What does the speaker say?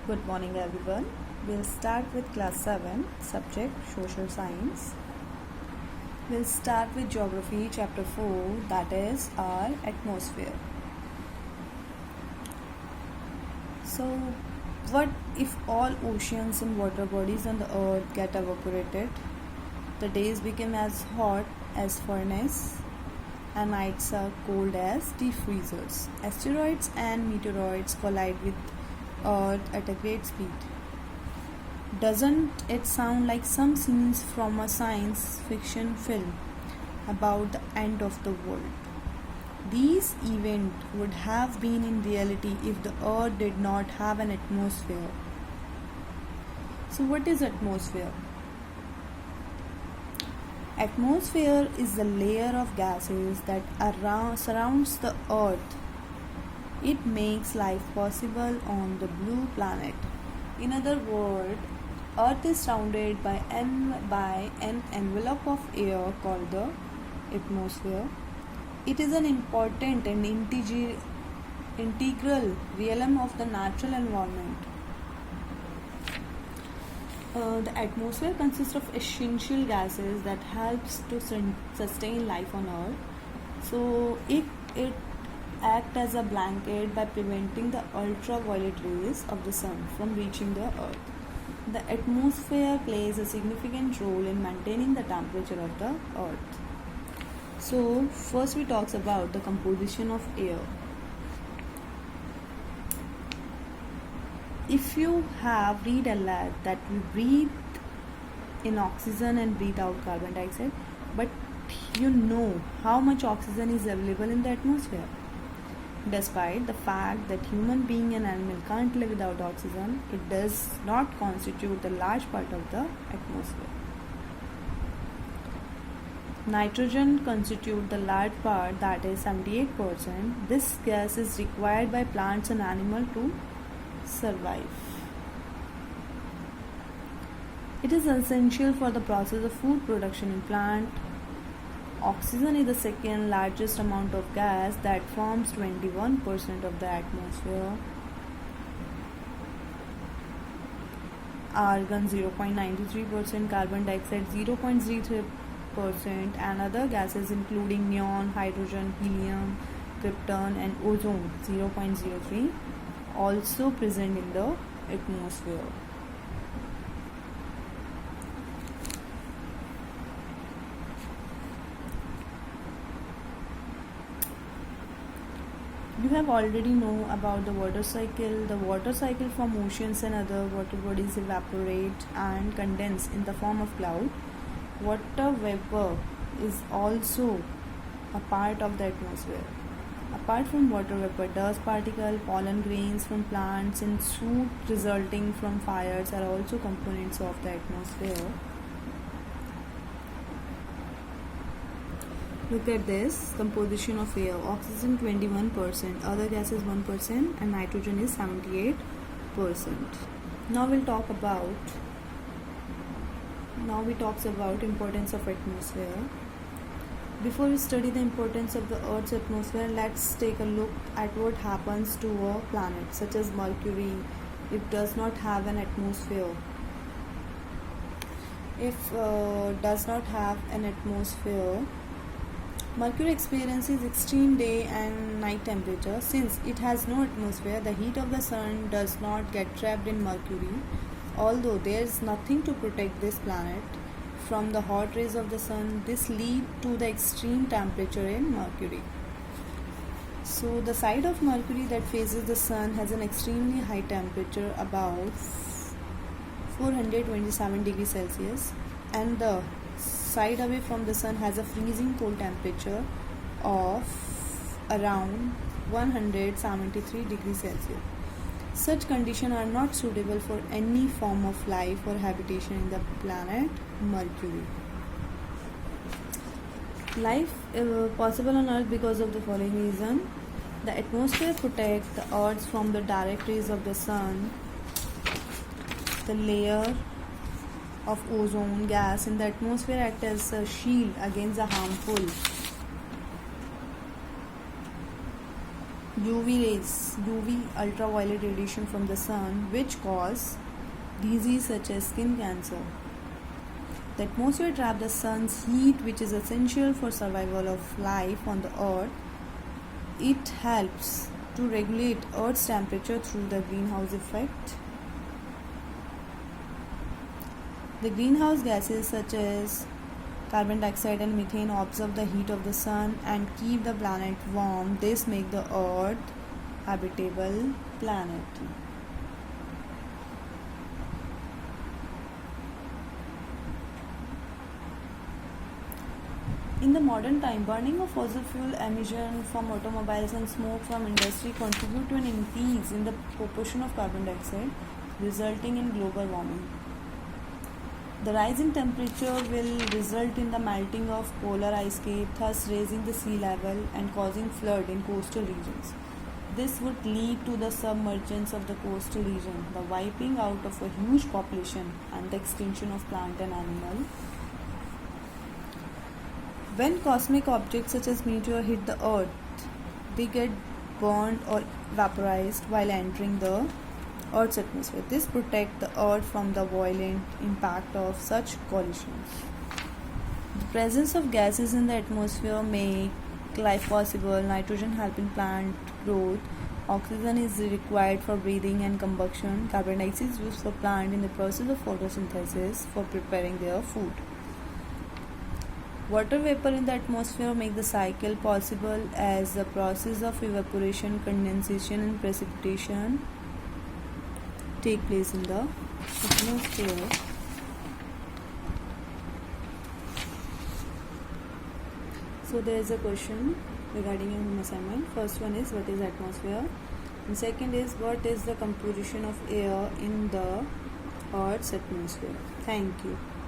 Good morning, everyone. We'll start with class 7, subject social science. We'll start with geography, chapter 4, that is our atmosphere. So, what if all oceans and water bodies on the earth get evaporated? The days become as hot as furnace and nights are cold as deep freezers. Asteroids and meteoroids collide with Earth at a great speed. Doesn't it sound like some scenes from a science fiction film about the end of the world? These events would have been in reality if the Earth did not have an atmosphere. So, what is atmosphere? Atmosphere is the layer of gases that surrounds the Earth. It makes life possible on the blue planet. In other words, Earth is surrounded by an envelope of air called the atmosphere. It is an important and integral realm of the natural environment. The atmosphere consists of essential gases that helps to sustain life on Earth. So it acts as a blanket by preventing the ultraviolet rays of the sun from reaching the Earth. The atmosphere plays a significant role in maintaining the temperature of the Earth. So first we talk about the composition of air. If you have read a lot that we breathe in oxygen and breathe out carbon dioxide, but you know how much oxygen is available in the atmosphere. Despite the fact that human being and animal can't live without oxygen, it does not constitute the large part of the atmosphere. Nitrogen constitutes the large part, that is 78%. This gas is required by plants and animals to survive. It is essential for the process of food production in plant. Oxygen is the second largest amount of gas that forms 21% of the atmosphere. Argon 0.93%, carbon dioxide 0.03%, and other gases including neon, hydrogen, helium, krypton, and ozone 0.03 also present in the atmosphere. You have already know about the water cycle. The water cycle from oceans and other water bodies evaporate and condense in the form of cloud. Water vapor is also a part of the atmosphere. Apart from water vapor, dust particle, pollen grains from plants, and soot resulting from fires are also components of the atmosphere. Look at this composition of air. Oxygen 21%, other gases 1%, and nitrogen is 78%. Now we talk about importance of atmosphere. Before we study the importance of the Earth's atmosphere, let's take a look at what happens to a planet such as Mercury. It does not have an atmosphere. Mercury experiences extreme day and night temperature. Since it has no atmosphere, the heat of the sun does not get trapped in Mercury. Although there is nothing to protect this planet from the hot rays of the sun, this leads to the extreme temperature in Mercury. So the side of Mercury that faces the sun has an extremely high temperature, about 427 degrees Celsius, and the side away from the sun has a freezing cold temperature of around 173 degrees Celsius. Such conditions are not suitable for any form of life or habitation in the planet Mercury. Life possible on Earth because of the following reason. The atmosphere protects the Earth from the direct rays of the sun. The layer of ozone gas in the atmosphere acts as a shield against the harmful UV rays, UV ultraviolet radiation from the sun, which cause disease such as skin cancer. The atmosphere traps the sun's heat, which is essential for survival of life on the earth. It helps to regulate Earth's temperature through the greenhouse effect. The greenhouse gases such as carbon dioxide and methane absorb the heat of the sun and keep the planet warm. This makes the Earth habitable planet. In the modern time, burning of fossil fuel, emission from automobiles and smoke from industry contribute to an increase in the proportion of carbon dioxide, resulting in global warming. The rise in temperature will result in the melting of polar ice cap, thus raising the sea level and causing flood in coastal regions. This would lead to the submergence of the coastal region, the wiping out of a huge population, and the extinction of plant and animal. When cosmic objects such as meteor hit the earth, they get burned or vaporized while entering the Earth's atmosphere. This protects the Earth from the violent impact of such collisions. The presence of gases in the atmosphere make life possible. Nitrogen helping plant growth. Oxygen is required for breathing and combustion. Carbon dioxide is used for plant in the process of photosynthesis for preparing their food. Water vapor in the atmosphere make the cycle possible as the process of evaporation, condensation and precipitation take place in the atmosphere. So there is a question regarding your home assignment. First one is what is atmosphere, and second is what is the composition of air in the Earth's atmosphere. Thank you.